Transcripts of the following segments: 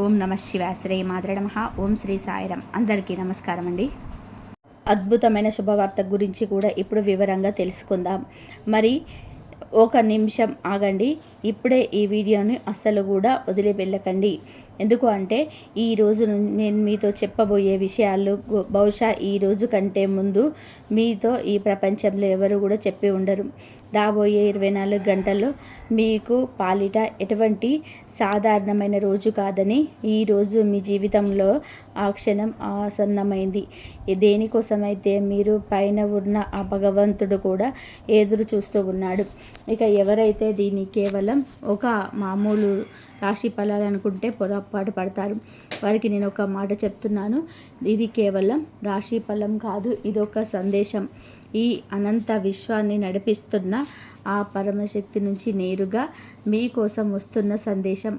ఓం నమ శివాయ. శ్రీ మాత్రే నమః. ఓం శ్రీ సాయిరాం. అందరికీ నమస్కారం అండి. అద్భుతమైన శుభవార్త గురించి కూడా ఇప్పుడు వివరంగా తెలుసుకుందాం. మరి ఒక నిమిషం ఆగండి. ఇప్పుడే ఈ వీడియోని అస్సలు కూడా వదిలి వెళ్ళకండి. ఎందుకు అంటే ఈరోజు నేను మీతో చెప్పబోయే విషయాలు బహుశా ఈ రోజు కంటే ముందు మీతో ఈ ప్రపంచంలో ఎవరు కూడా చెప్పి ఉండరు. రాబోయే 24 గంటల్లో మీకు పాలిట ఎటువంటి సాధారణమైన రోజు కాదని, ఈరోజు మీ జీవితంలో ఆ క్షణం ఆసన్నమైంది. దేనికోసమైతే మీరు పైన ఉన్న ఆ భగవంతుడు కూడా ఎదురు చూస్తూ ఉన్నాడు. ఇక ఎవరైతే దీన్ని కేవలం ఒక మామూలు రాశి ఫలాలు అనుకుంటే పొరపాటు పడతారు. వారికి నేను ఒక మాట చెప్తున్నాను. ఇది కేవలం రాశి ఫలం కాదు, ఇదొక సందేశం. ఈ అనంత విశ్వాన్ని నడిపిస్తున్న ఆ పరమశక్తి నుంచి నేరుగా మీకోసం వస్తున్న సందేశం.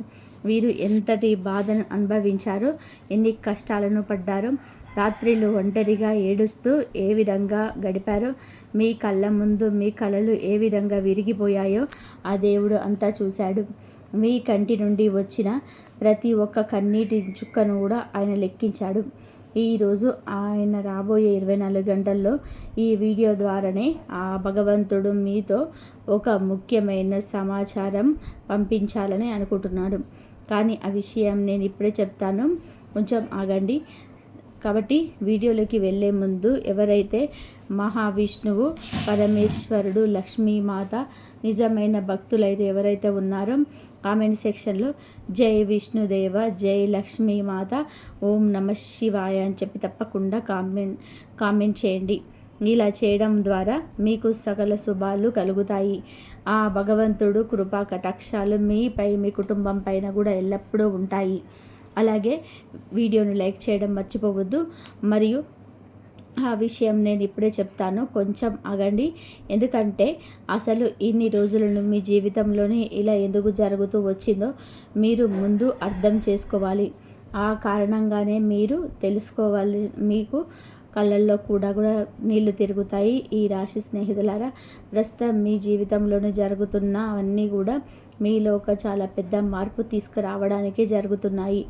వీరు ఎంతటి బాధను అనుభవించారో, ఎన్ని కష్టాలను పడ్డారో, రాత్రిళ్ళు ఒంటరిగా ఏడుస్తూ ఏ విధంగా గడిపారో, మీ కళ్ళ ముందు మీ కలలు ఏ విధంగా విరిగిపోయాయో ఆ దేవుడు అంతా చూశాడు. మీ కంటి నుండి వచ్చిన ప్రతి ఒక్క కన్నీటి చుక్కను కూడా ఆయన లెక్కించాడు. ఈరోజు ఆయన రాబోయే 24 గంటల్లో ఈ వీడియో ద్వారానే ఆ భగవంతుడు మీతో ఒక ముఖ్యమైన సమాచారం పంపించాలని అనుకుంటున్నాడు. కానీ ఆ విషయం నేను ఇప్పుడే చెప్తాను, కొంచెం ఆగండి. కాబట్టి వీడియోలోకి వెళ్ళే ముందు ఎవరైతే మహావిష్ణువు, పరమేశ్వరుడు, లక్ష్మీమాత నిజమైన భక్తులైతే ఎవరైతే ఉన్నారో కామెంట్ సెక్షన్లో జై విష్ణుదేవ, జై లక్ష్మీమాత, ఓం నమ శివాయ అని చెప్పి తప్పకుండా కామెంట్ చేయండి. ఇలా చేయడం ద్వారా మీకు సకల శుభాలు కలుగుతాయి. ఆ భగవంతుడు కృపా కటాక్షాలు మీపై, మీ కుటుంబం పైన కూడా ఎల్లప్పుడూ ఉంటాయి. అలాగే వీడియోను లైక్ చేయడం మర్చిపోవద్దు. మరియు ఆ విషయం నేను ఇప్పుడే చెప్తాను, కొంచెం ఆగండి. ఎందుకంటే అసలు ఇన్ని రోజులను మీ జీవితంలోని ఇలా ఎందుకు జరుగుతూ వచ్చిందో మీరు ముందు అర్థం చేసుకోవాలి. ఆ కారణంగానే మీరు తెలుసుకోవాలి. మీకు కళ్ళల్లో కూడా నీళ్లు తిరుగుతాయి. ఈ రాశి స్నేహితులారా, ప్రస్తుతం మీ జీవితంలోనే జరుగుతున్న అవన్నీ కూడా మీలో ఒక చాలా పెద్ద మార్పు తీసుకురావడానికే జరుగుతున్నాయి.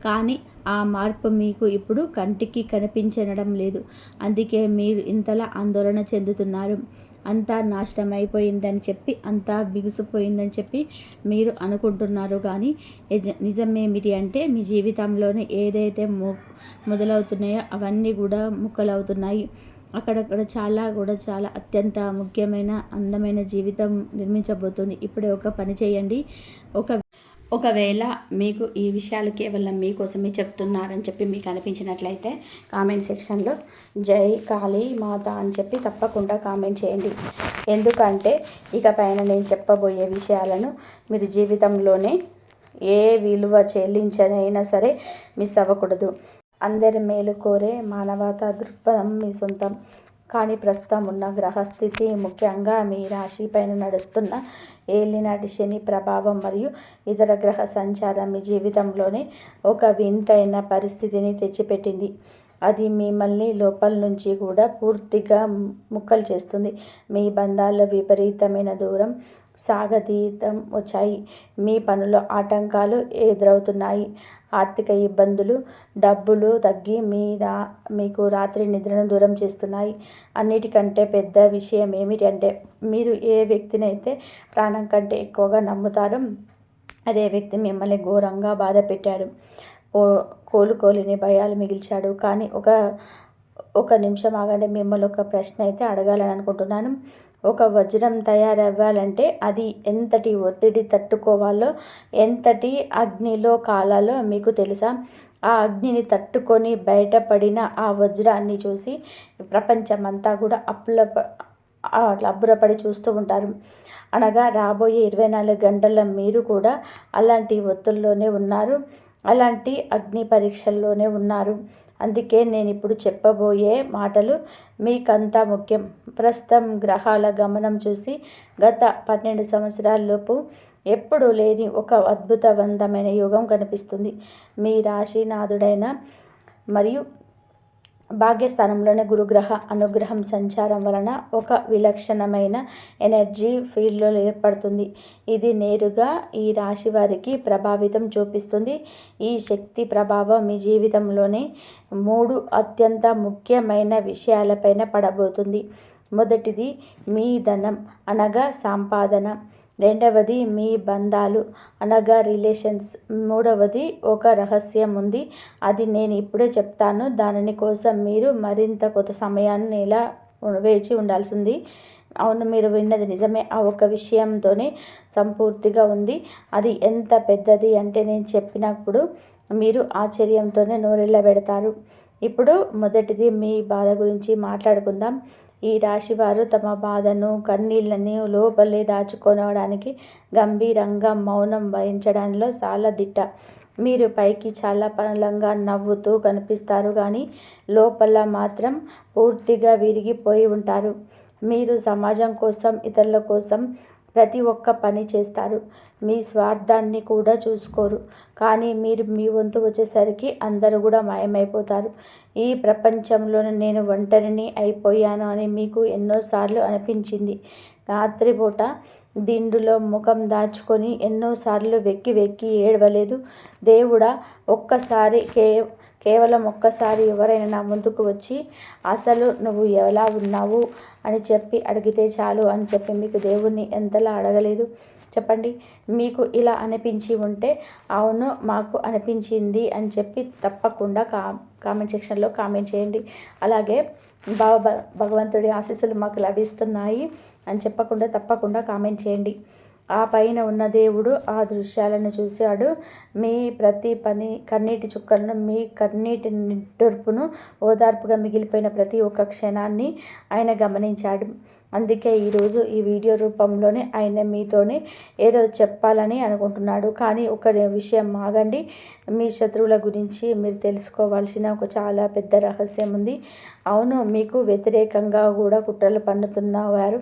కానీ ఆ మార్పు మీకు ఇప్పుడు కంటికి కనిపించడం లేదు. అందుకే మీరు ఇంతలా ఆందోళన చెందుతున్నారు. అంతా నాశనం అయిపోయిందని చెప్పి, అంతా బిగుసిపోయిందని చెప్పి మీరు అనుకుంటున్నారు. కానీ నిజమేమిటి అంటే మీ జీవితంలోనే ఏదైతే మొదలవుతున్నాయో అవన్నీ కూడా ముక్కలవుతున్నాయి. అక్కడక్కడ చాలా అత్యంత ముఖ్యమైన అందమైన జీవితం నిర్మించబోతుంది. ఇప్పుడే ఒక పని చేయండి. ఒకవేళ మీకు ఈ విషయాలు కేవలం మీకోసమే చెప్తున్నారని చెప్పి మీకు అనిపించినట్లయితే కామెంట్ సెక్షన్లో జై కాళీ మాత అని చెప్పి తప్పకుండా కామెంట్ చేయండి. ఎందుకంటే ఇక పైన నేను చెప్పబోయే విషయాలను మీరు జీవితంలోనే ఏ విలువ చెల్లించనైనా సరే మిస్ అవ్వకూడదు. అందరి మేలు కోరే మానవతా దృక్పథం మీ సొంతం. కానీ ప్రస్తుతం ఉన్న గ్రహస్థితి, ముఖ్యంగా మీ రాశి పైన నడుస్తున్న ఏలినాటి శని ప్రభావం మరియు ఇతర గ్రహ సంచారం మీ జీవితంలోనే ఒక వింతైన పరిస్థితిని తెచ్చిపెట్టింది. అది మిమ్మల్ని లోపల నుంచి కూడా పూర్తిగా ముక్కలు చేస్తుంది. మీ బంధాల్లో విపరీతమైన దూరం, సాగతీతం వచ్చాయి. మీ పనుల్లో ఆటంకాలు ఎదురవుతున్నాయి. ఆర్థిక ఇబ్బందులు, డబ్బులు తగ్గి మీకు రాత్రి నిద్రను దూరం చేస్తున్నాయి. అన్నిటికంటే పెద్ద విషయం ఏమిటి అంటే, మీరు ఏ వ్యక్తినైతే ప్రాణం కంటే ఎక్కువగా నమ్ముతారో అదే వ్యక్తి మిమ్మల్ని ఘోరంగా బాధ పెట్టాడు. కోలుకోలేని భయాలు మిగిల్చాడు. కానీ ఒక నిమిషం ఆగండి. మిమ్మల్ని ఒక ప్రశ్న అయితే అడగాలని అనుకుంటున్నాను. ఒక వజ్రం తయారవ్వాలంటే అది ఎంతటి ఒత్తిడి తట్టుకోవాలో, ఎంతటి అగ్నిలో కాలాలో మీకు తెలుసా? ఆ అగ్నిని తట్టుకొని బయటపడిన ఆ వజ్రాన్ని చూసి ప్రపంచమంతా కూడా అబ్బురపడి చూస్తూ ఉంటారు. అనగా రాబోయే 24 గంటల మీరు కూడా అలాంటి ఒత్తుల్లోనే ఉన్నారు, అలాంటి అగ్ని పరీక్షల్లోనే ఉన్నారు. అందుకే నేను ఇప్పుడు చెప్పబోయే మాటలు మీకంతా ముఖ్యం. ప్రస్తుతం గ్రహాల గమనం చూసి గత 12 సంవత్సరాలలోపు ఎప్పుడూ లేని ఒక అద్భుతవంతమైన యోగం కనిపిస్తుంది. మీ రాశినాథుడైన మరియు భాగ్యస్థానంలోనే గురుగ్రహ అనుగ్రహం సంచారం వలన ఒక విలక్షణమైన ఎనర్జీ ఫీల్డ్లో ఏర్పడుతుంది. ఇది నేరుగా ఈ రాశి వారికి ప్రభావితం చూపిస్తుంది. ఈ శక్తి ప్రభావం మీ జీవితంలోనే 3 అత్యంత ముఖ్యమైన విషయాలపైన పడబోతుంది. మొదటిది మీ ధనం అనగా సంపాదన. రెండవది మీ బంధాలు అనగా రిలేషన్స్. మూడవది ఒక రహస్యం ఉంది, అది నేను ఇప్పుడే చెప్తాను. దానిని కోసం మీరు మరింత కొంత సమయాన్ని ఇలా వేచి ఉండాల్సి ఉంది. అవును, మీరు విన్నది నిజమే. ఆ ఒక్క విషయంతోనే సంపూర్తిగా ఉంది. అది ఎంత పెద్దది అంటే నేను చెప్పినప్పుడు మీరు ఆశ్చర్యంతోనే నోరెళ్ళబెడతారు. ఇప్పుడు మొదటిది మీ బాధ గురించి మాట్లాడుకుందాం. ఈ రాశివారు తమ బాధను, కన్నీళ్ళని లోపలే దాచుకోవడానికి గంభీరంగా మౌనం వహించడంలో చాలా దిట్ట. మీరు పైకి చాలా బలంగా నవ్వుతూ కనిపిస్తారు, కానీ లోపల మాత్రం పూర్తిగా విరిగిపోయి ఉంటారు. మీరు సమాజం కోసం, ఇతరుల కోసం ప్రతి ఒక్క పని చేస్తారు. మీ స్వార్థాన్ని కూడా చూసుకోరు. కానీ మీరు మీ వంతు వచ్చేసరికి అందరూ కూడా మాయమైపోతారు. ఈ ప్రపంచంలోనే నేను ఒంటరిని అయిపోయాను అని మీకు ఎన్నోసార్లు అనిపించింది. రాత్రిపూట దిండులో ముఖం దాచుకొని ఎన్నోసార్లు వెక్కి వెక్కి ఏడవలేదు. దేవుడా, కేవలం ఒక్కసారి ఎవరైనా నా ముందుకు వచ్చి అసలు నువ్వు ఎలా ఉన్నావు అని చెప్పి అడిగితే చాలు అని చెప్పి మీకు దేవుణ్ణి ఎంతలా అడగలేదు చెప్పండి. మీకు ఇలా అనిపించి ఉంటే అవును మాకు అనిపించింది అని చెప్పి తప్పకుండా కామెంట్ సెక్షన్లో కామెంట్ చేయండి. అలాగే భగవంతుడి ఆశీస్సులు మాకు లభిస్తున్నాయి అని తప్పకుండా కామెంట్ చేయండి. ఆ పైన ఉన్న దేవుడు ఆ దృశ్యాలను చూశాడు. మీ ప్రతి కన్నీటి చుక్కలను, మీ కన్నీటి నిట్టూర్పును, ఓదార్పుగా మిగిలిపోయిన ప్రతి ఒక్క క్షణాన్ని ఆయన గమనించాడు. అందుకే ఈరోజు ఈ వీడియో రూపంలోనే ఆయన మీతోనే ఏదో చెప్పాలని అనుకుంటున్నాడు. కానీ ఒక విషయం ఆగండి. మీ శత్రువుల గురించి మీరు తెలుసుకోవాల్సిన ఒక చాలా పెద్ద రహస్యం ఉంది. అవును, మీకు వ్యతిరేకంగా కూడా కుట్రలు పన్నుతున్నవారు,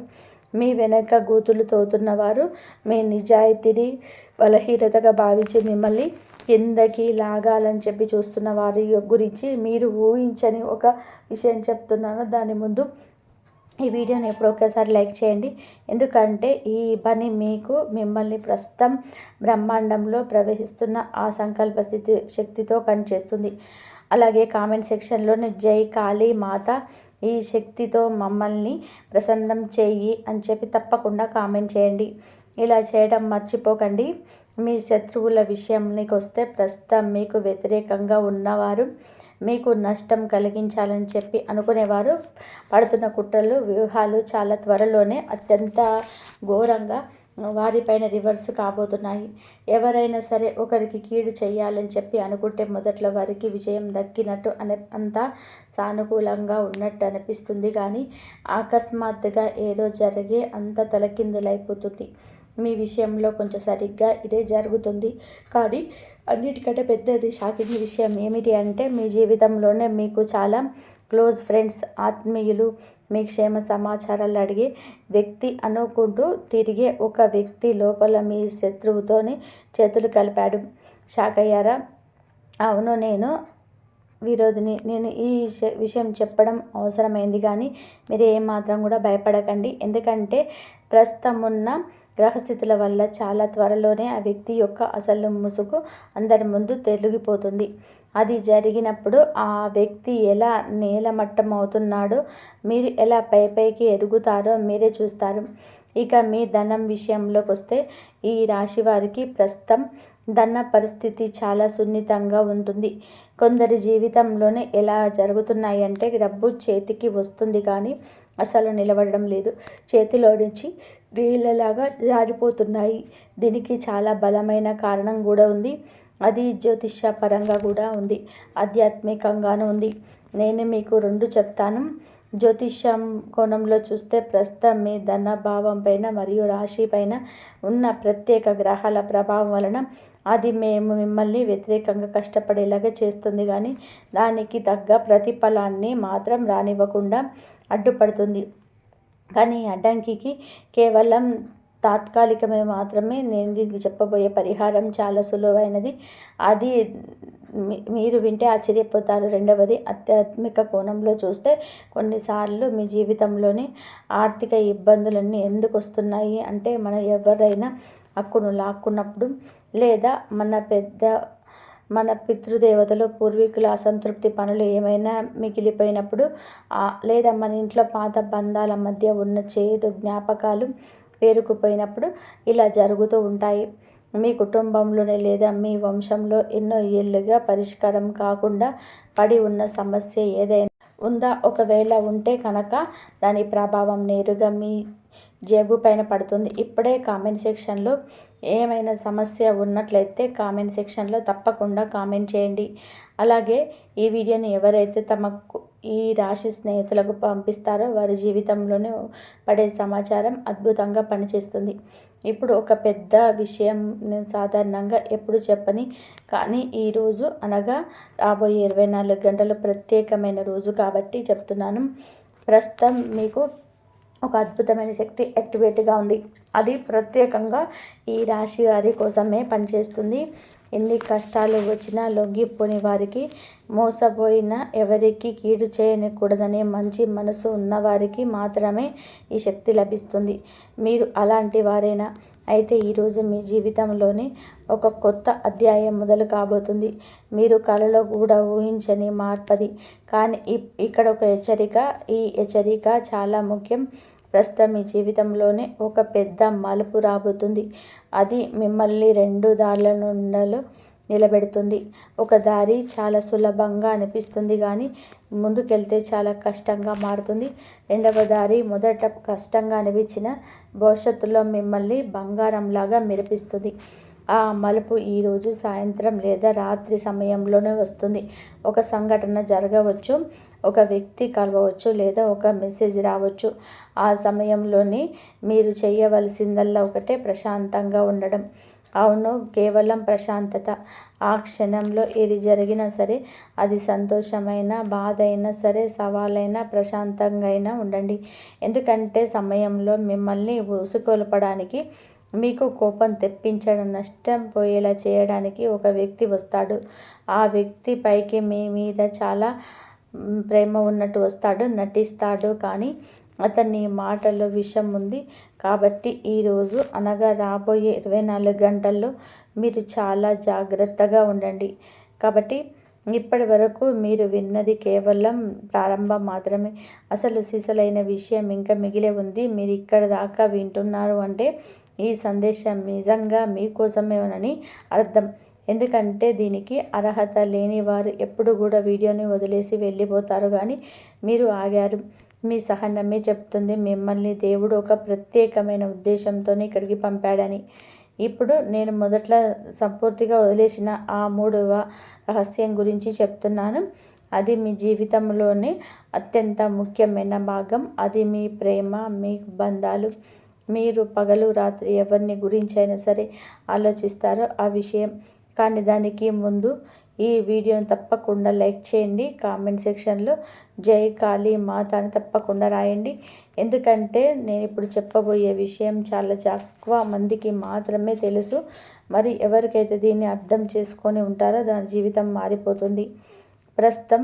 మీ వెనక గూతులు తోతున్నవారు, మీ నిజాయితీని బలహీనతగా భావించి మిమ్మల్ని కిందకి లాగాలని చెప్పి చూస్తున్న వారి గురించి మీరు ఊహించని ఒక విషయం చెప్తున్నాను. దాని ముందు ఈ వీడియోని ఎప్పుడో ఒకసారి లైక్ చేయండి. ఎందుకంటే ఈ పని మిమ్మల్ని ప్రస్తుతం బ్రహ్మాండంలో ప్రవేశిస్తున్న ఆ సంకల్ప శక్తితో పనిచేస్తుంది. అలాగే కామెంట్ సెక్షన్లోనే జై కాళీ మాత, ఈ శక్తితో మమ్మల్ని ప్రసన్నం చేయి అని చెప్పి తప్పకుండా కామెంట్ చేయండి. ఇలా చేయడం మర్చిపోకండి. మీ శత్రువుల విషయానికి వస్తే ప్రస్తుతం మీకు వ్యతిరేకంగా ఉన్నవారు, మీకు నష్టం కలిగించాలని చెప్పి అనుకునేవారు పడుతున్న కుట్రలు, వ్యూహాలు చాలా త్వరలోనే అత్యంత ఘోరంగా వారిపైన రివర్స్ కాబోతున్నాయి. ఎవరైనా సరే ఒకరికి కీడు చేయాలని చెప్పి అనుకుంటే మొదట్లో వారికి విజయం దక్కినట్టు అంతా సానుకూలంగా ఉన్నట్టు అనిపిస్తుంది, కానీ అకస్మాత్తుగా ఏదో జరిగి అంత తలకిందులైపోతుంది. మీ విషయంలో కొంచెం సరిగ్గా ఇదే జరుగుతుంది. కానీ అన్నిటికంటే పెద్దది షాకింగ్ విషయం ఏమిటి అంటే మీ జీవితంలోనే మీకు చాలా క్లోజ్ ఫ్రెండ్స్, ఆత్మీయులు, మీ క్షేమ సమాచారాలు అడిగే వ్యక్తి అనుకుంటూ తిరిగే ఒక వ్యక్తి లోపల మీ శత్రువుతోనే చేతులు కలిపాడు. షాక్ అయ్యారా? అవును, నేను విరోధిని. నేను ఈ విషయం చెప్పడం అవసరమైంది, కానీ మీరు ఏమాత్రం కూడా భయపడకండి. ఎందుకంటే ప్రస్తుతం ఉన్న గ్రహస్థితుల వల్ల చాలా త్వరలోనే ఆ వ్యక్తి యొక్క అసలు ముసుగు అందరి ముందు తెలిగిపోతుంది. అది జరిగినప్పుడు ఆ వ్యక్తి ఎలా నేలమట్టం అవుతున్నాడో, మీరు ఎలా పైకి ఎదుగుతారో మీరే చూస్తారు. ఇక మీ ధనం విషయంలోకి వస్తే ఈ రాశి వారికి ప్రస్తుతం ధన పరిస్థితి చాలా సున్నితంగా ఉంటుంది. కొందరి జీవితంలోనే ఎలా జరుగుతున్నాయి అంటే డబ్బు చేతికి వస్తుంది, కానీ అసలు నిలబడడం లేదు. చేతిలో నుంచి నీళ్ళలాగా జారిపోతున్నాయి. దీనికి చాలా బలమైన కారణం కూడా ఉంది. అది జ్యోతిష్య పరంగా కూడా ఉంది, ఆధ్యాత్మికంగానూ ఉంది. నేను మీకు 2 చెప్తాను. జ్యోతిష్యం కోణంలో చూస్తే ప్రస్తుతం మీ ధన భావం పైన మరియు రాశి పైన ఉన్న ప్రత్యేక గ్రహాల ప్రభావం వలన అది మిమ్మల్ని వ్యతిరేకంగా కష్టపడేలాగా చేస్తుంది, కానీ దానికి తగ్గ ప్రతిఫలాన్ని మాత్రం రానివ్వకుండా అడ్డుపడుతుంది. కానీ అడ్డంకికి కేవలం తాత్కాలికమే మాత్రమే. నేను దీనికి చెప్పబోయే పరిహారం చాలా సులువైనది. అది మీరు వింటే ఆశ్చర్యపోతారు. రెండవది, ఆధ్యాత్మిక కోణంలో చూస్తే కొన్నిసార్లు మీ జీవితంలోని ఆర్థిక ఇబ్బందులన్నీ ఎందుకు వస్తున్నాయి అంటే, ఎవరైనా హక్కును లాక్కున్నప్పుడు, లేదా మన పితృదేవతలు, పూర్వీకుల అసంతృప్తి పనులు ఏమైనా మిగిలిపోయినప్పుడు, లేదా మన ఇంట్లో పాత బంధాల మధ్య ఉన్న చేదు జ్ఞాపకాలు పేరుకుపోయినప్పుడు ఇలా జరుగుతూ ఉంటాయి. మీ కుటుంబంలోనే లేదా మీ వంశంలో ఎన్నో ఏళ్ళుగా పరిష్కారం కాకుండా పడి ఉన్న సమస్య ఏదైనా ఉందా? ఒకవేళ ఉంటే కనుక దాని ప్రభావం నేరుగా మీ జేబు పైన పడుతుంది. ఇప్పుడే కామెంట్ సెక్షన్లో ఏమైనా సమస్య ఉన్నట్లయితే కామెంట్ సెక్షన్లో తప్పకుండా కామెంట్ చేయండి. అలాగే ఈ వీడియోని ఎవరైతే తమకు ఈ రాశి స్నేహితులకు పంపిస్తారో వారి జీవితంలోనే పడే సమాచారం అద్భుతంగా పనిచేస్తుంది. ఇప్పుడు ఒక పెద్ద విషయం నేను సాధారణంగా ఎప్పుడు చెప్పని, కానీ ఈరోజు అనగా రాబోయే 24 గంటలు ప్రత్యేకమైన రోజు కాబట్టి చెప్తున్నాను. ప్రస్తుతం మీకు ఒక అద్భుతమైన శక్తి యాక్టివేట్గా ఉంది. అది ప్రత్యేకంగా ఈ రాశి వారి కోసమే పనిచేస్తుంది. ఎన్ని కష్టాలు వచ్చినా లొంగిపోని వారికి, మోసపోయిన ఎవరికి కీడు చేయకూడదనే మంచి మనసు ఉన్నవారికి మాత్రమే ఈ శక్తి లభిస్తుంది. మీరు అలాంటి వారేనా? అయితే ఈరోజు మీ జీవితంలోనే ఒక కొత్త అధ్యాయం మొదలు కాబోతుంది. మీరు కలలో కూడా ఊహించని మార్పది. కానీ ఇక్కడ ఒక హెచ్చరిక. ఈ హెచ్చరిక చాలా ముఖ్యం. ప్రస్తుతం మీ జీవితంలోనే ఒక పెద్ద మలుపు రాబోతుంది. అది మిమ్మల్ని 2 దారుల నుండలు నిలబెడుతుంది. ఒక దారి చాలా సులభంగా అనిపిస్తుంది, కానీ ముందుకెళ్తే చాలా కష్టంగా మారుతుంది. రెండవ దారి మొదట కష్టంగా అనిపించిన భవిష్యత్తులో మిమ్మల్ని బంగారంలాగా మెరిపిస్తుంది. ఆ మలుపు ఈరోజు సాయంత్రం లేదా రాత్రి సమయంలోనే వస్తుంది. ఒక సంఘటన జరగవచ్చు, ఒక వ్యక్తి కలవచ్చు, లేదా ఒక మెసేజ్ రావచ్చు. ఆ సమయంలోనే మీరు చేయవలసిందల్లా ఒకటే, ప్రశాంతంగా ఉండడం. అవును, కేవలం ప్రశాంతత. ఆ క్షణంలో ఏది జరిగినా సరే, అది సంతోషమైన, బాధ అయినా సరే, సవాలైనా, ప్రశాంతంగా అయినా ఉండండి. ఎందుకంటే సమయంలో మిమ్మల్ని ఉసుకొల్పడానికి, మీకు కోపం తెప్పించడం, నష్టం పోయేలా చేయడానికి ఒక వ్యక్తి వస్తాడు. ఆ వ్యక్తి పైకి మీ మీద చాలా ప్రేమ ఉన్నట్టు వస్తాడు, నటిస్తాడు, కానీ అతని మాటల్లో విషం ఉంది. కాబట్టి ఈరోజు అనగా రాబోయే 24 గంటల్లో మీరు చాలా జాగ్రత్తగా ఉండండి. కాబట్టి ఇప్పటి వరకు మీరు విన్నది కేవలం ప్రారంభం మాత్రమే. అసలు సిసలైన విషయం ఇంకా మిగిలే ఉంది. మీరు ఇక్కడ దాకా వింటున్నారు అంటే ఈ సందేశం నిజంగా మీకోసమేనని అర్థం. ఎందుకంటే దీనికి అర్హత లేని వారు ఎప్పుడు కూడా వీడియోని వదిలేసి వెళ్ళిపోతారు, కానీ మీరు ఆగారు. మీ సహనమే చెప్తుంది మిమ్మల్ని దేవుడు ఒక ప్రత్యేకమైన ఉద్దేశంతోనే ఇక్కడికి పంపాడని. ఇప్పుడు నేను మొదట్లో సంపూర్తిగా వదిలేసిన ఆ 3వ రహస్యం గురించి చెప్తున్నాను. అది మీ జీవితంలోనే అత్యంత ముఖ్యమైన భాగం. అది మీ ప్రేమ, మీ బంధాలు. మీరు పగలు రాత్రి ఎవరిని గురించైనా సరే ఆలోచిస్తారో ఆ విషయం. కానీ దానికి ముందు ఈ వీడియోని తప్పకుండా లైక్ చేయండి. కామెంట్ సెక్షన్లో జై కాళీ మాత అని తప్పకుండా రాయండి. ఎందుకంటే నేను ఇప్పుడు చెప్పబోయే విషయం చాలా తక్కువ మందికి మాత్రమే తెలుసు. మరి ఎవరికైతే దీన్ని అర్థం చేసుకొని ఉంటారో దాని జీవితం మారిపోతుంది. ప్రస్తుతం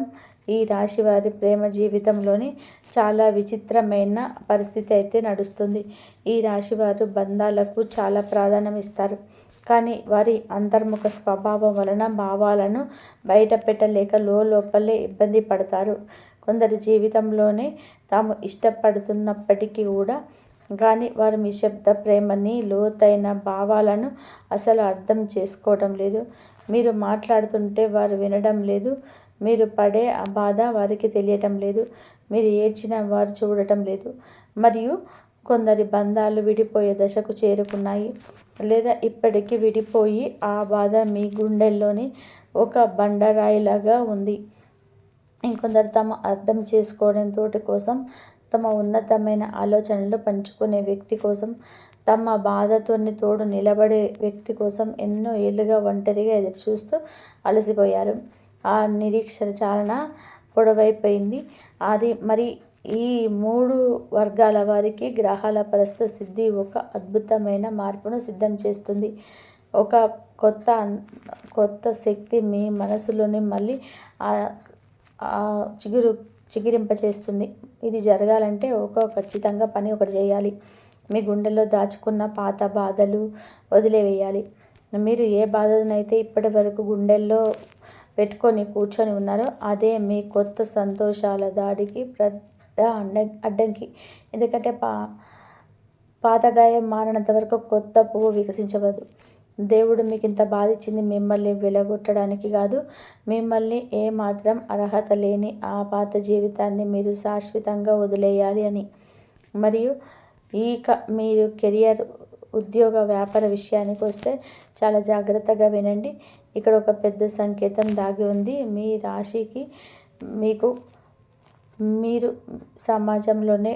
ఈ రాశి వారి ప్రేమ జీవితంలోని చాలా విచిత్రమైన పరిస్థితి అయితే నడుస్తుంది. ఈ రాశి వారు బంధాలకు చాలా ప్రాధాన్యం ఇస్తారు, కానీ వారి అంతర్ముఖ స్వభావం వలన భావాలను బయట పెట్టలేక లోపలే ఇబ్బంది పడతారు. కొందరి జీవితంలోనే తాము ఇష్టపడుతున్నప్పటికీ కూడా, కానీ వారు మీ శబ్ద ప్రేమని, లోతైన భావాలను అసలు అర్థం చేసుకోవడం లేదు. మీరు మాట్లాడుతుంటే వారు వినడం లేదు. మీరు పడే ఆ బాధ వారికి తెలియటం లేదు. మీరు ఏడ్చిన వారు చూడటం లేదు. మరియు కొందరి బంధాలు విడిపోయే దశకు చేరుకున్నాయి, లేదా ఇప్పటికీ విడిపోయి ఆ బాధ మీ గుండెల్లోని ఒక బండరాయిలాగా ఉంది. ఇంకొందరు తమ అర్థం చేసుకోవడం తోటి కోసం, తమ ఉన్నతమైన ఆలోచనలు పంచుకునే వ్యక్తి కోసం, తమ బాధతోని తోడు నిలబడే వ్యక్తి కోసం ఎన్నో ఏళ్ళుగా ఒంటరిగా ఎదురుచూస్తూ అలసిపోయారు. ఆ నిరీక్షణ చాలా పొడవైపోయింది. అది మరి ఈ 3 వర్గాల వారికి గ్రహాల ప్రస్తుత సిద్ధి ఒక అద్భుతమైన మార్పును సిద్ధం చేస్తుంది. ఒక కొత్త కొత్త శక్తి మీ మనసులోని మళ్ళీ చిగురింపచేస్తుంది. ఇది జరగాలంటే ఖచ్చితంగా పని ఒకటి చేయాలి. మీ గుండెల్లో దాచుకున్న పాత బాధలు వదిలివేయాలి. మీరు ఏ బాధనైతే ఇప్పటి వరకు గుండెల్లో పెట్టుకొని కూర్చొని ఉన్నారో అదే మీ కొత్త సంతోషాల దాడికి పెద్ద అడ్డంకి. ఎందుకంటే పాత గాయం మారినంత వరకు కొత్త పువ్వు వికసించవద్దు. దేవుడు మీకు ఇంత బాధ ఇచ్చింది మిమ్మల్ని వెలగొట్టడానికి కాదు, మిమ్మల్ని ఏమాత్రం అర్హత లేని ఆ పాత జీవితాన్ని మీరు శాశ్వతంగా వదిలేయాలి అని. మరియు మీరు కెరియర్, ఉద్యోగ, వ్యాపార విషయానికి వస్తే చాలా జాగ్రత్తగా వినండి. ఇక్కడ ఒక పెద్ద సంకేతం దాగి ఉంది. మీ రాశికి మీరు సమాజంలోనే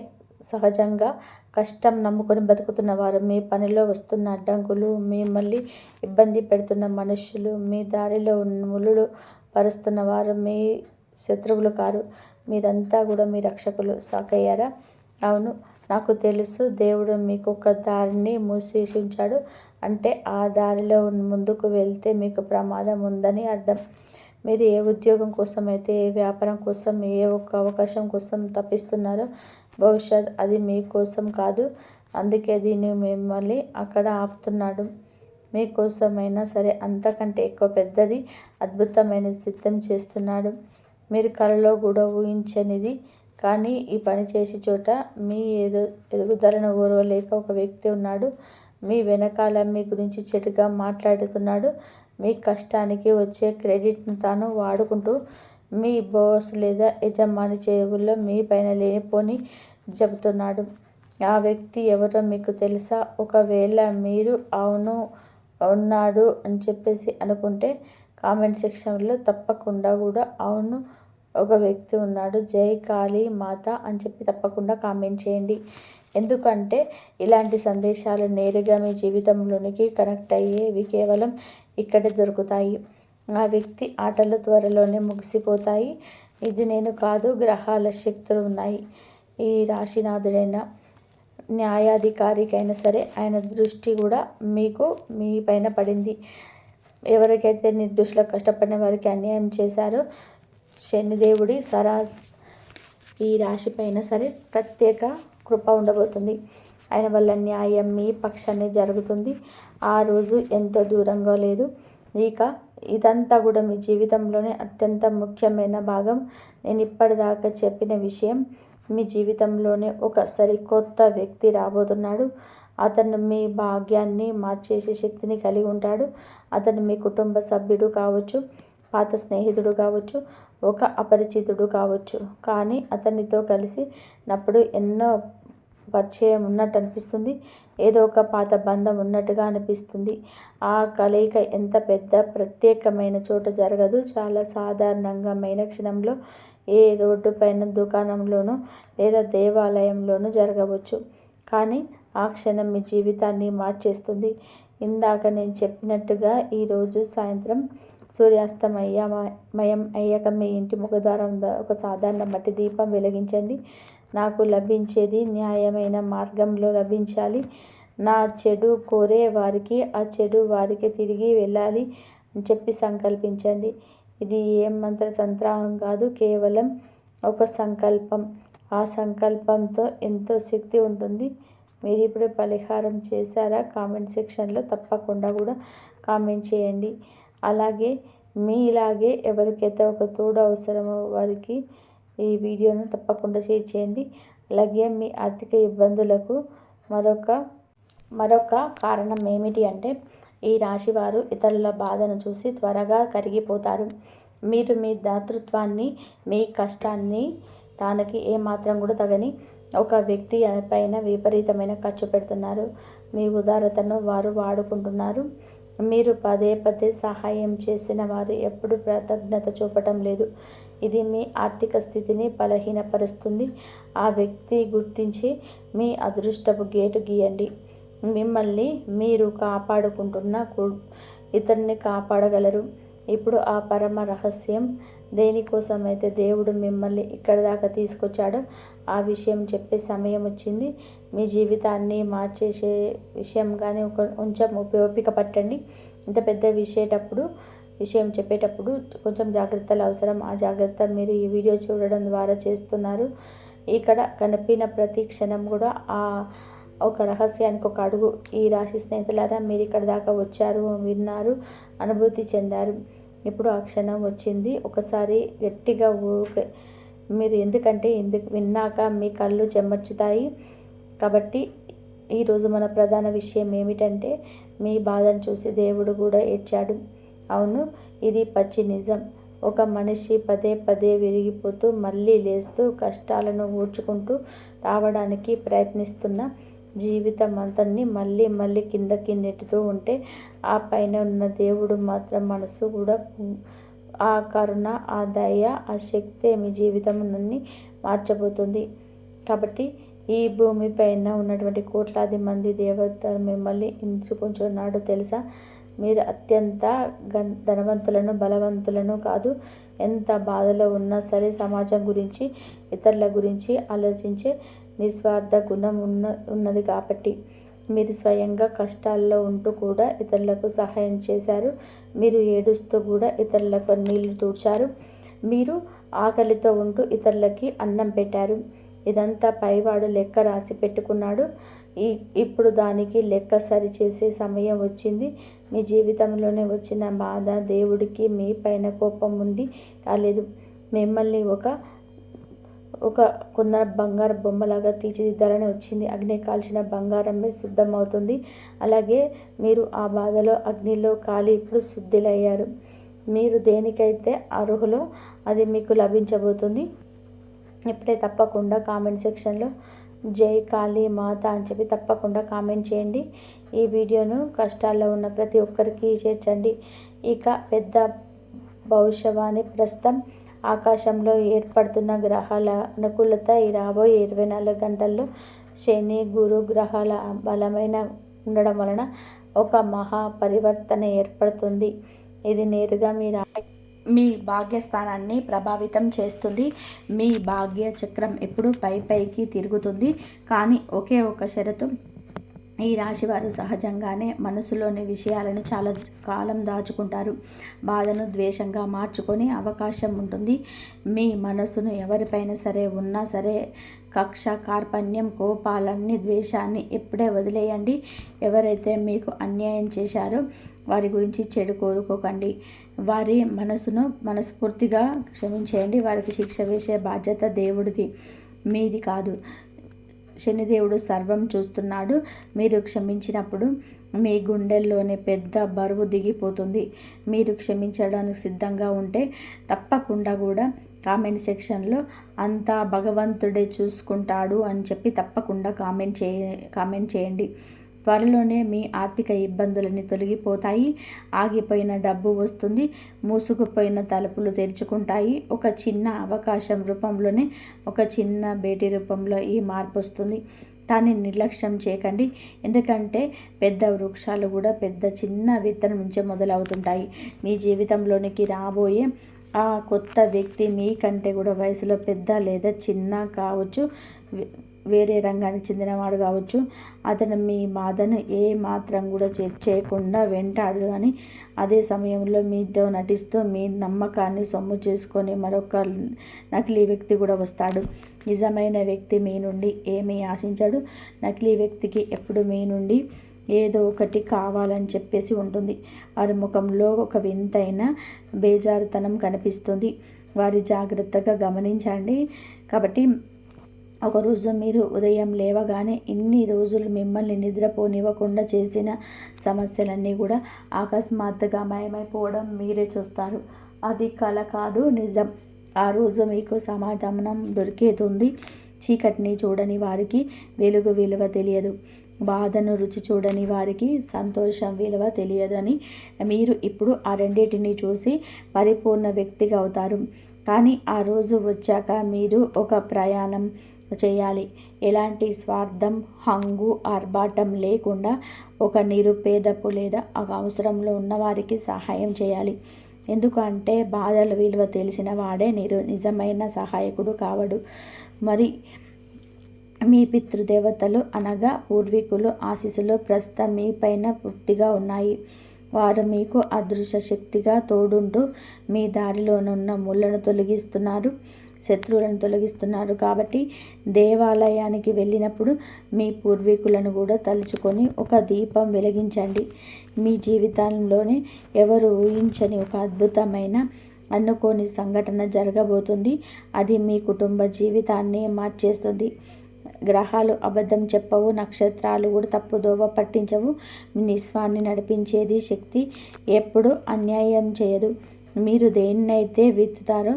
సహజంగా కష్టం నమ్ముకొని బతుకుతున్నవారు, మీ పనిలో వస్తున్న అడ్డంకులు, మిమ్మల్ని ఇబ్బంది పెడుతున్న మనుషులు, మీ దారిలో ముళ్ళు పరుస్తున్నవారు మీ శత్రువులు కారు. మీరంతా కూడా మీ రక్షకులు. షాక్ అయ్యారా? అవును, నాకు తెలుసు. దేవుడు మీకు ఒక దారిని మూసేసి ఉంచాడు. అంటే ఆ దారిలో ముందుకు వెళ్తే మీకు ప్రమాదం ఉందని అర్థం. మీరు ఏ ఉద్యోగం కోసం అయితే, ఏ వ్యాపారం కోసం, ఏ ఒక్క అవకాశం కోసం తప్పిస్తున్నారో బహుశా అది మీకోసం కాదు. అందుకే దీన్ని మిమ్మల్ని అక్కడ ఆపుతున్నాడు. మీకోసమైనా సరే అంతకంటే ఎక్కువ పెద్దది, అద్భుతమైన సిద్ధం చేస్తున్నాడు. మీరు కలలో కూడా ఊహించనిది. కానీ ఈ పని చేసే చోట మీ ఎదుగుదలను ఓర్వలేక ఒక వ్యక్తి ఉన్నాడు. మీ వెనకాల మీ గురించి చెడుగా మాట్లాడుతున్నాడు. మీ కష్టానికి వచ్చే క్రెడిట్ను తాను వాడుకుంటూ మీ బాస్ లేదా యజమాని చెవుల్లో మీ పైన లేనిపోని చెబుతున్నాడు. ఆ వ్యక్తి ఎవరో మీకు తెలుసా? ఒకవేళ మీరు అవును ఉన్నాడు అని చెప్పేసి అనుకుంటే కామెంట్ సెక్షన్లో తప్పకుండా కూడా అవును ఒక వ్యక్తి ఉన్నాడు, జై కాళీ మాత అని చెప్పి తప్పకుండా కామెంట్ చేయండి. ఎందుకంటే ఇలాంటి సందేశాలు నేరుగా మీ జీవితంలోనికి కనెక్ట్ అయ్యేవి కేవలం ఇక్కడే దొరుకుతాయి. ఆ వ్యక్తి ఆటలు త్వరలోనే ముగిసిపోతాయి. ఇది నేను కాదు, గ్రహాల శక్తులు ఉన్నాయి. ఈ రాశినాథుడైన న్యాయాధికారికైనా సరే ఆయన దృష్టి కూడా మీ పైన పడింది. ఎవరికైతే నిర్దోషులకు కష్టపడిన వారికి అన్యాయం చేశారో శనిదేవుడి ఈ రాశి పైన సరే ప్రత్యేక కృప ఉండబోతుంది. ఆయన వల్ల న్యాయం మీ పక్షాన్ని జరుగుతుంది. ఆ రోజు ఎంతో దూరంగా లేదు. ఇదంతా కూడా మీ జీవితంలోనే అత్యంత ముఖ్యమైన భాగం. నేను ఇప్పటిదాకా చెప్పిన విషయం, మీ జీవితంలోనే ఒక సరికొత్త వ్యక్తి రాబోతున్నాడు. అతను మీ భాగ్యాన్ని మార్చేసే శక్తిని కలిగి ఉంటాడు. అతను మీ కుటుంబ సభ్యుడు కావచ్చు, పాత స్నేహితుడు కావచ్చు, ఒక అపరిచితుడు కావచ్చు. కానీ అతనితో కలిసినప్పుడు ఎన్నో పరిచయం ఉన్నట్టు అనిపిస్తుంది. ఏదో ఒక పాత బంధం ఉన్నట్టుగా అనిపిస్తుంది. ఆ కలయిక ఎంత పెద్ద ప్రత్యేకమైన చోట జరగదు. చాలా సాధారణమైన క్షణంలో ఏ రోడ్డు పైన, దుకాణంలోనూ లేదా దేవాలయంలోనూ జరగవచ్చు. కానీ ఆ క్షణం మీ జీవితాన్ని మార్చేస్తుంది. ఇందాక నేను చెప్పినట్టుగా ఈరోజు సాయంత్రం సూర్యాస్తమయం అయ్యాక మీ ఇంటి ముఖద్వారం ఒక సాధారణ మట్టి దీపం వెలిగించండి. నాకు లభించేది న్యాయమైన మార్గంలో లభించాలి. నా చెడు కోరే వారికి ఆ చెడు వారికి తిరిగి వెళ్ళాలి అని చెప్పి సంకల్పించండి. ఇది ఏం మంత్రతంత్రం కాదు, కేవలం ఒక సంకల్పం. ఆ సంకల్పంతో ఎంతో శక్తి ఉంటుంది. మీరు ఇప్పుడు పరిహారం చేశారా? కామెంట్ సెక్షన్లో తప్పకుండా కూడా కామెంట్ చేయండి. అలాగే మీలాగే ఎవరికైతే ఒక తోడు అవసరమో వారికి ఈ వీడియోను తప్పకుండా షేర్ చేయండి. అలాగే మీ ఆర్థిక ఇబ్బందులకు మరొక కారణం ఏమిటి అంటే, ఈ రాశి వారు ఇతరుల బాధను చూసి త్వరగా కరిగిపోతారు. మీరు మీ దాతృత్వాన్ని, మీ కష్టాన్ని దానికి ఏమాత్రం కూడా తగని ఒక వ్యక్తి పైన విపరీతమైన ఖర్చు పెడుతున్నారు. మీ ఉదారతను వారు వాడుకుంటున్నారు. మీరు పదే పదే సహాయం చేసిన వారు ఎప్పుడు కృతజ్ఞత చూపటం లేదు. ఇది మీ ఆర్థిక స్థితిని బలహీనపరుస్తుంది. ఆ వ్యక్తి గుర్తించి మీ అదృష్టపు గేటు గీయండి. మిమ్మల్ని మీరు కాపాడుకుంటున్న ఇతరుని కాపాడగలరు. ఇప్పుడు ఆ పరమ రహస్యం దేనికోసమైతే దేవుడు మిమ్మల్ని ఇక్కడి దాకా తీసుకొచ్చాడో ఆ విషయం చెప్పే సమయం వచ్చింది. మీ జీవితాన్ని మార్చేసే విషయం కానీ కొంచెం ఓపిక పట్టండి. ఇంత పెద్ద విషయం చెప్పేటప్పుడు కొంచెం జాగ్రత్తలు అవసరం. ఆ జాగ్రత్త మీరు ఈ వీడియో చూడడం ద్వారా చేస్తున్నారు. ఇక్కడ కనిపిన ప్రతి క్షణం కూడా ఒక రహస్యానికి ఒక అడుగు. ఈ రాశి స్నేహితులారా, మీరు ఇక్కడ దాకా వచ్చారు, విన్నారు, అనుభూతి చెందారు. ఇప్పుడు ఆ క్షణం వచ్చింది. ఒకసారి గట్టిగా మీరు ఎందుకంటే విన్నాక మీ కళ్ళు చెమర్చుతాయి. కాబట్టి ఈరోజు మన ప్రధాన విషయం ఏమిటంటే, మీ బాధను చూసి దేవుడు కూడా ఏడ్చాడు. అవును, ఇది పచ్చి నిజం. ఒక మనిషి పదే పదే విరిగిపోతూ మళ్ళీ లేస్తూ కష్టాలను ఊడ్చుకుంటూ రావడానికి ప్రయత్నిస్తున్న జీవితం అంతన్ని మళ్ళీ మళ్ళీ కిందకి నెట్టుతూ ఉంటే, ఆ పైన ఉన్న దేవుడు మాత్రం మనసు కూడా ఆ కరుణ, ఆ దయ, ఆ శక్తే మీ జీవితం నన్ను మార్చబోతుంది. కాబట్టి ఈ భూమిపైన ఉన్నటువంటి కోట్లాది మంది దేవతలు మిమ్మల్ని ఎంచుకుంటున్నాడు తెలుసా? మీరు అత్యంత ధనవంతులను, బలవంతులను కాదు. ఎంత బాధలో ఉన్నా సరే సమాజం గురించి, ఇతరుల గురించి ఆలోచించే నిస్వార్థ గుణం ఉన్నది కాబట్టి మీరు స్వయంగా కష్టాల్లో ఉంటూ కూడా ఇతరులకు సహాయం చేశారు. మీరు ఏడుస్తూ కూడా ఇతరులకు నీళ్లు తూడ్చారు. మీరు ఆకలితో ఉంటూ ఇతరులకి అన్నం పెట్టారు. ఇదంతా పైవాడు లెక్క రాసి పెట్టుకున్నాడు. ఇప్పుడు దానికి లెక్క సరిచేసే సమయం వచ్చింది. మీ జీవితంలోనే వచ్చిన బాధ దేవుడికి మీ పైన కోపం ఉండి రాలేదు. మిమ్మల్ని ఒక కొందరు బంగారు బొమ్మలాగా తీర్చిదిద్దాలని వచ్చింది. అగ్ని కాల్చిన బంగారమే శుద్ధమవుతుంది. అలాగే మీరు ఆ బాధలో అగ్నిలో కాలి ఇప్పుడు శుద్ధులయ్యారు. మీరు దేనికైతే అర్హులో అది మీకు లభించబోతుంది. ఇప్పుడే తప్పకుండా కామెంట్ సెక్షన్లో జై కాళీ మాత అని చెప్పి తప్పకుండా కామెంట్ చేయండి. ఈ వీడియోను కష్టాల్లో ఉన్న ప్రతి ఒక్కరికి చేర్చండి. ఇక పెద్ద భవిష్యవాణి ప్రస్తుతం ఆకాశంలో ఏర్పడుతున్న గ్రహాల అనుకూలత ఈ రాబోయే 24 గంటల్లో శని, గురు గ్రహాల బలమైన ఉండడం వలన ఒక మహా పరివర్తన ఏర్పడుతుంది. ఇది నేరుగా మీ భాగ్యస్థానాన్ని ప్రభావితం చేస్తుంది. మీ భాగ్య చక్రం ఎప్పుడు పైకి తిరుగుతుంది. కానీ ఒకే ఒక షరతు, ఈ రాశివారు సహజంగానే మనసులోని విషయాలను చాలా కాలం దాచుకుంటారు. బాధను ద్వేషంగా మార్చుకొని అవకాశం ఉంటుంది. మీ మనసును ఎవరిపైన సరే ఉన్నా సరే కక్ష, కార్పణ్యం, కోపాలన్నీ, ద్వేషాన్ని ఎప్పుడే వదిలేయండి. ఎవరైతే మీకు అన్యాయం చేశారో వారి గురించి చెడు కోరుకోకండి. వారి మనసును మనస్ఫూర్తిగా క్షమించేయండి. వారికి శిక్ష వేసే బాధ్యత దేవుడిది, మీది కాదు. శనిదేవుడు సర్వం చూస్తున్నాడు. మీరు క్షమించినప్పుడు మీ గుండెల్లోనే పెద్ద బరువు దిగిపోతుంది. మీరు క్షమించడానికి సిద్ధంగా ఉంటే తప్పకుండా కూడా కామెంట్ సెక్షన్లో అంతా భగవంతుడే చూసుకుంటాడు అని చెప్పి తప్పకుండా కామెంట్ చేయండి. త్వరలోనే మీ ఆర్థిక ఇబ్బందులన్నీ తొలగిపోతాయి. ఆగిపోయిన డబ్బు వస్తుంది. మూసుకుపోయిన తలుపులు తెరుచుకుంటాయి. ఒక చిన్న అవకాశం రూపంలోనే, ఒక చిన్న భేటీ రూపంలో ఈ మార్పు వస్తుంది. దాన్ని నిర్లక్ష్యం చేయకండి. ఎందుకంటే పెద్ద వృక్షాలు కూడా చిన్న విత్తనం నుంచే మొదలవుతుంటాయి. మీ జీవితంలోనికి రాబోయే ఆ కొత్త వ్యక్తి మీకంటే కూడా వయసులో పెద్ద లేదా చిన్న కావచ్చు, వేరే రంగానికి చెందినవాడు కావచ్చు. అతను మీ బాధను ఏ మాత్రం కూడా చేయకుండా వెంటాడు. కానీ అదే సమయంలో మీతో నటిస్తూ మీ నమ్మకాన్ని సొమ్ము చేసుకొని మరొక నకిలీ వ్యక్తి కూడా వస్తాడు. నిజమైన వ్యక్తి మీ నుండి ఏమీ ఆశించడు. నకిలీ వ్యక్తికి ఎప్పుడు మీ నుండి ఏదో ఒకటి కావాలని చెప్పేసి ఉంటుంది. వారి ముఖంలో ఒక వింతైన బేజారుతనం కనిపిస్తుంది. వారి జాగ్రత్తగా గమనించండి. కాబట్టి ఒకరోజు మీరు ఉదయం లేవగానే ఇన్ని రోజులు మిమ్మల్ని నిద్రపోనివ్వకుండా చేసిన సమస్యలన్నీ కూడా అకస్మాత్తుగా మాయమైపోవడం మీరే చూస్తారు. అది కల కాదు, నిజం. ఆ రోజు మీకు సమాధానం దొరికేతుంది. చీకటిని చూడని వారికి వెలుగు విలువ తెలియదు. బాధను రుచి చూడని వారికి సంతోషం విలువ తెలియదని మీరు ఇప్పుడు ఆ రెండింటిని చూసి పరిపూర్ణ వ్యక్తిగా అవుతారు. కానీ ఆ రోజు వచ్చాక మీరు ఒక ప్రయాణం చేయాలి. ఎలాంటి స్వార్థం, హంగు, ఆర్భాటం లేకుండా ఒక నిరుపేదపు లేదా అవసరంలో ఉన్న వారికి సహాయం చేయాలి. ఎందుకంటే బాధల విలువ తెలిసిన వాడే నిజమైన సహాయకుడు కావడు. మరి మీ పితృదేవతలు అనగా పూర్వీకులు ఆశీస్సులు ప్రస్తుతం మీ పైన పూర్తిగా ఉన్నాయి. వారు మీకు అదృశ్య శక్తిగా తోడుంటూ మీ దారిలోనున్న ముళ్ళను తొలగిస్తున్నారు, శత్రువులను తొలగిస్తున్నారు. కాబట్టి దేవాలయానికి వెళ్ళినప్పుడు మీ పూర్వీకులను కూడా తలుచుకొని ఒక దీపం వెలిగించండి. మీ జీవితంలోనే ఎవరు ఊహించని ఒక అద్భుతమైన అనుకోని సంఘటన జరగబోతుంది. అది మీ కుటుంబ జీవితాన్ని మార్చేస్తుంది. గ్రహాలు అబద్ధం చెప్పవు, నక్షత్రాలు కూడా తప్పుదోవ పట్టించవు. నిస్వాన్ని నడిపించేది శక్తి ఎప్పుడు అన్యాయం చేయదు. మీరు దేన్నైతే విత్తుతారో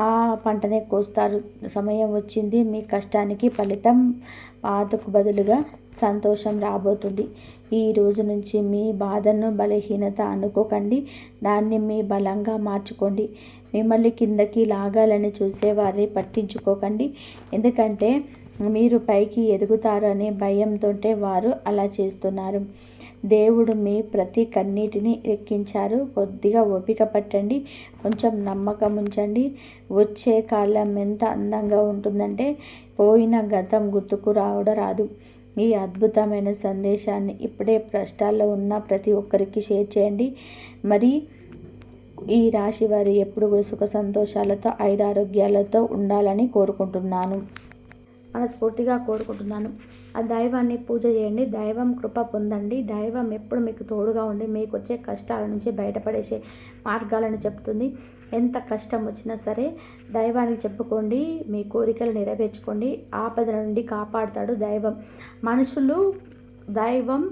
ఆ పంటనే కోస్తారు. సమయం వచ్చింది, మీ కష్టానికి ఫలితం బాధకు బదులుగా సంతోషం రాబోతుంది. ఈ రోజు నుంచి మీ బాధను బలహీనత అనుకోకండి, దాన్ని మీ బలంగా మార్చుకోండి. మిమ్మల్ని కిందకి లాగాలని చూసేవారిని పట్టించుకోకండి, ఎందుకంటే మీరు పైకి ఎదుగుతారనే భయంతో వారు అలా చేస్తున్నారు. దేవుడు మీ ప్రతి కన్నీటిని ఎక్కించారు. కొద్దిగా ఓపిక పట్టండి, కొంచెం నమ్మకం ఉంచండి. వచ్చే కాలం ఎంత అందంగా ఉంటుందంటే పోయిన గతం గుర్తుకు రాదు. ఈ అద్భుతమైన సందేశాన్ని ఇప్పుడే కష్టాల్లో ఉన్న ప్రతి ఒక్కరికి షేర్ చేయండి. మరి ఈ రాశి వారి ఎప్పుడు కూడా సుఖ సంతోషాలతో ఆయురారోగ్యాలతో ఉండాలని కోరుకుంటున్నాను, మనస్ఫూర్తిగా కోరుకుంటున్నాను. ఆ దైవాన్ని పూజ చేయండి, దైవం కృప పొందండి. దైవం ఎప్పుడు మీకు తోడుగా ఉండి మీకు వచ్చే కష్టాల నుంచి బయటపడేసే మార్గాలను చెప్తుంది. ఎంత కష్టం వచ్చినా సరే దైవానికి చెప్పుకోండి, మీ కోరికలు నెరవేర్చుకోండి. ఆపద నుండి కాపాడుతాడు దైవం. మనుషులు దైవం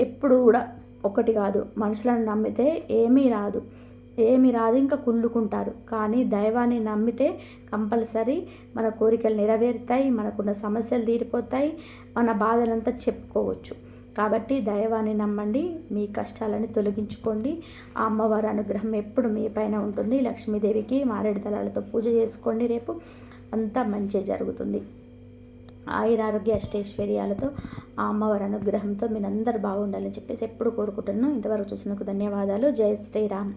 ఎప్పుడు కూడా ఒకటి కాదు. మనుషులను నమ్మితే ఏమీ రాదు, ఇంకా కుళ్ళుకుంటారు. కానీ దైవాన్ని నమ్మితే కంపల్సరీ మన కోరికలు నెరవేరుతాయి, మనకున్న సమస్యలు తీరిపోతాయి, మన బాధలంతా చెప్పుకోవచ్చు. కాబట్టి దైవాన్ని నమ్మండి, మీ కష్టాలని తొలగించుకోండి. ఆ అమ్మవారి అనుగ్రహం ఎప్పుడు మీ పైన ఉంటుంది. లక్ష్మీదేవికి మారేడు దళాలతో పూజ చేసుకోండి. రేపు అంతా మంచి జరుగుతుంది. ఆయురారోగ్య అష్టైశ్వర్యాలతో ఆ అమ్మవారి అనుగ్రహంతో మీరందరూ బాగుండాలని చెప్పేసి ఎప్పుడు కోరుకుంటున్నాను. ఇంతవరకు చూసినందుకు ధన్యవాదాలు. జై శ్రీరామ్.